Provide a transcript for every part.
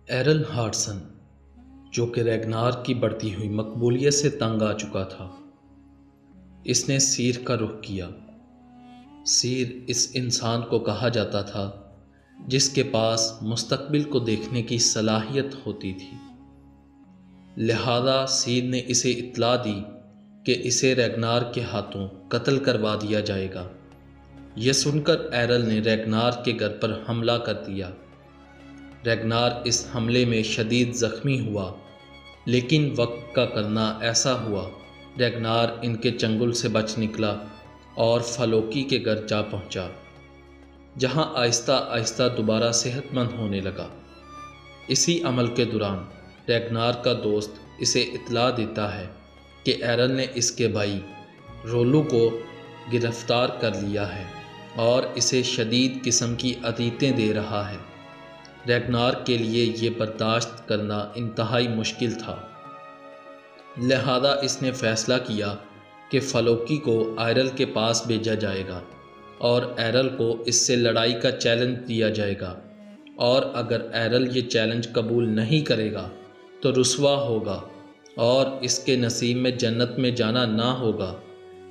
Earl ہارٹسن، جو کہ ریگنار کی بڑھتی ہوئی مقبولیت سے تنگ آ چکا تھا، اس نے سیر کا رخ کیا۔ سیر اس انسان کو کہا جاتا تھا جس کے پاس مستقبل کو دیکھنے کی صلاحیت ہوتی تھی۔ لہذا سیر نے اسے اطلاع دی کہ اسے ریگنار کے ہاتھوں قتل کروا دیا جائے گا۔ یہ سن کر ایرل نے ریگنار کے گھر پر حملہ کر دیا۔ ریگنار اس حملے میں شدید زخمی ہوا، لیکن وقت کا کرنا ایسا ہوا، ریگنار ان کے چنگل سے بچ نکلا اور فلوکی کے گھر جا پہنچا، جہاں آہستہ آہستہ دوبارہ صحت مند ہونے لگا۔ اسی عمل کے دوران ریگنار کا دوست اسے اطلاع دیتا ہے کہ ایرل نے اس کے بھائی رولو کو گرفتار کر لیا ہے اور اسے شدید قسم کی اذیتیں دے رہا ہے۔ ریگنار کے لیے یہ برداشت کرنا انتہائی مشکل تھا، لہذا اس نے فیصلہ کیا کہ فلوکی کو ایرل کے پاس بھیجا جائے گا اور ایرل کو اس سے لڑائی کا چیلنج دیا جائے گا، اور اگر ایرل یہ چیلنج قبول نہیں کرے گا تو رسوا ہوگا اور اس کے نصیب میں جنت میں جانا نہ ہوگا،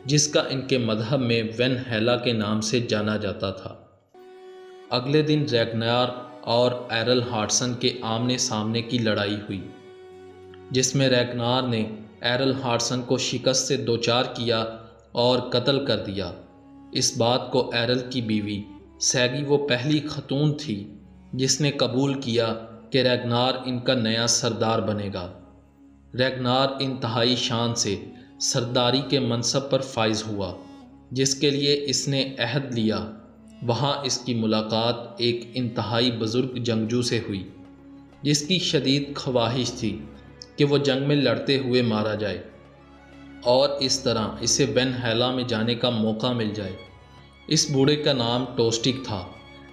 جس کا ان کے مذہب میں وین ہیلا کے نام سے جانا جاتا تھا۔ اگلے دن ریگنار اور ایرل ہارٹسن کے آمنے سامنے کی لڑائی ہوئی، جس میں ریگنار نے ایرل ہارٹسن کو شکست سے دوچار کیا اور قتل کر دیا۔ اس بات کو ایرل کی بیوی سیگی، وہ پہلی خاتون تھی جس نے قبول کیا کہ ریگنار ان کا نیا سردار بنے گا۔ ریگنار انتہائی شان سے سرداری کے منصب پر فائز ہوا، جس کے لیے اس نے عہد لیا۔ وہاں اس کی ملاقات ایک انتہائی بزرگ جنگجو سے ہوئی، جس کی شدید خواہش تھی کہ وہ جنگ میں لڑتے ہوئے مارا جائے اور اس طرح اسے وین ہیلا میں جانے کا موقع مل جائے۔ اس بوڑھے کا نام ٹوسٹک تھا۔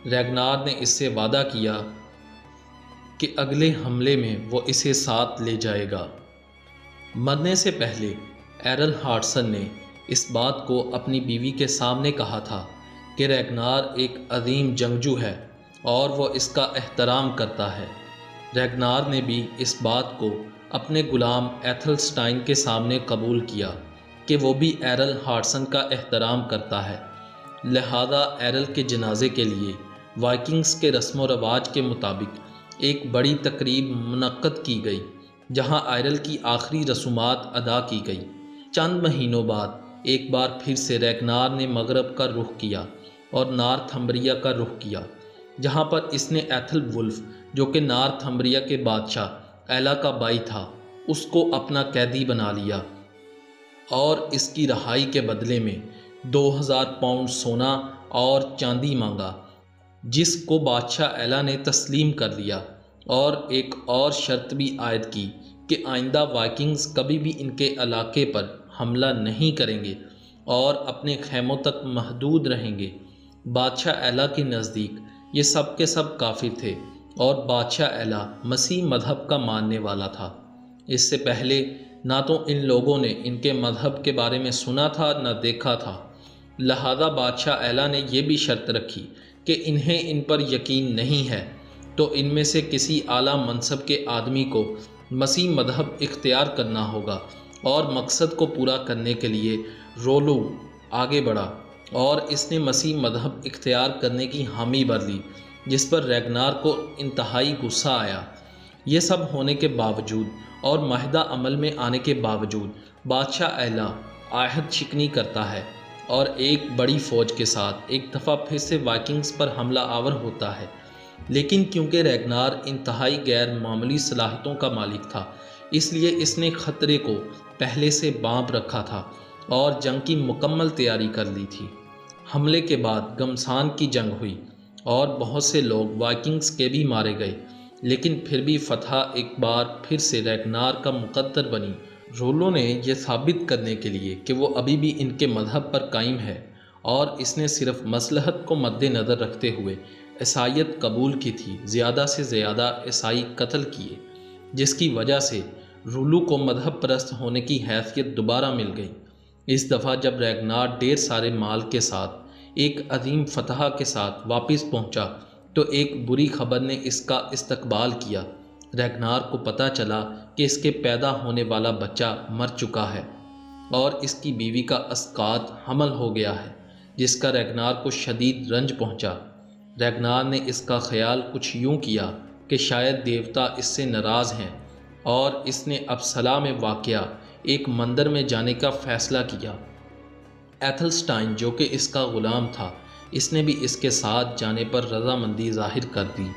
ریگنار نے اس سے وعدہ کیا کہ اگلے حملے میں وہ اسے ساتھ لے جائے گا۔ مرنے سے پہلے ایرل ہارٹسن نے اس بات کو اپنی بیوی کے سامنے کہا تھا کہ ریگنار ایک عظیم جنگجو ہے اور وہ اس کا احترام کرتا ہے۔ ریگنار نے بھی اس بات کو اپنے غلام ایتھلسٹائن کے سامنے قبول کیا کہ وہ بھی ایرل ہارٹسن کا احترام کرتا ہے۔ لہذا ایرل کے جنازے کے لیے وائکنگز کے رسم و رواج کے مطابق ایک بڑی تقریب منعقد کی گئی، جہاں ایرل کی آخری رسومات ادا کی گئی۔ چند مہینوں بعد ایک بار پھر سے ریگنار نے مغرب کا رخ کیا اور نارتھمبریا کا رخ کیا، جہاں پر اس نے ایتھل ولف، جو کہ نارتھمبریا کے بادشاہ ایلا کا بھائی تھا، اس کو اپنا قیدی بنا لیا اور اس کی رہائی کے بدلے میں 2000 پاؤنڈ سونا اور چاندی مانگا، جس کو بادشاہ ایلا نے تسلیم کر لیا، اور ایک اور شرط بھی عائد کی کہ آئندہ وائکنگز کبھی بھی ان کے علاقے پر حملہ نہیں کریں گے اور اپنے خیموں تک محدود رہیں گے۔ بادشاہ ایلا کے نزدیک یہ سب کے سب کافر تھے اور بادشاہ ایلا مسیح مذہب کا ماننے والا تھا۔ اس سے پہلے نہ تو ان لوگوں نے ان کے مذہب کے بارے میں سنا تھا نہ دیکھا تھا، لہذا بادشاہ ایلا نے یہ بھی شرط رکھی کہ انہیں ان پر یقین نہیں ہے تو ان میں سے کسی اعلیٰ منصب کے آدمی کو مسیح مذہب اختیار کرنا ہوگا، اور مقصد کو پورا کرنے کے لیے رولو آگے بڑھا اور اس نے مسیح مذہب اختیار کرنے کی حامی بھر لی، جس پر ریگنار کو انتہائی غصہ آیا۔ یہ سب ہونے کے باوجود اور معاہدہ عمل میں آنے کے باوجود بادشاہ ایلا عہد شکنی کرتا ہے اور ایک بڑی فوج کے ساتھ ایک دفعہ پھر سے وائکنگز پر حملہ آور ہوتا ہے، لیکن کیونکہ ریگنار انتہائی غیر معمولی صلاحیتوں کا مالک تھا، اس لیے اس نے خطرے کو پہلے سے بانپ رکھا تھا اور جنگ کی مکمل تیاری کر لی تھی۔ حملے کے بعد گھمسان کی جنگ ہوئی اور بہت سے لوگ وائکنگز کے بھی مارے گئے، لیکن پھر بھی فتح ایک بار پھر سے ریگنار کا مقدر بنی۔ رولو نے یہ ثابت کرنے کے لیے کہ وہ ابھی بھی ان کے مذہب پر قائم ہے اور اس نے صرف مصلحت کو مد نظر رکھتے ہوئے عیسائیت قبول کی تھی، زیادہ سے زیادہ عیسائی قتل کیے، جس کی وجہ سے رولو کو مذہب پرست ہونے کی حیثیت دوبارہ مل گئی۔ اس دفعہ جب ریگنار ڈھیر سارے مال کے ساتھ ایک عظیم فتح کے ساتھ واپس پہنچا تو ایک بری خبر نے اس کا استقبال کیا ریگنار کو پتہ چلا کہ اس کے پیدا ہونے والا بچہ مر چکا ہے اور اس کی بیوی کا اسقاط حمل ہو گیا ہے، جس کا ریگنار کو شدید رنج پہنچا۔ ریگنار نے اس کا خیال کچھ یوں کیا کہ شاید دیوتا اس سے ناراض ہیں، اور اس نے اپسلا میں واقع ایک مندر میں جانے کا فیصلہ کیا۔ ایتھلسٹائن جو کہ اس کا غلام تھا، اس نے بھی اس کے ساتھ جانے پر رضامندی ظاہر کر دی۔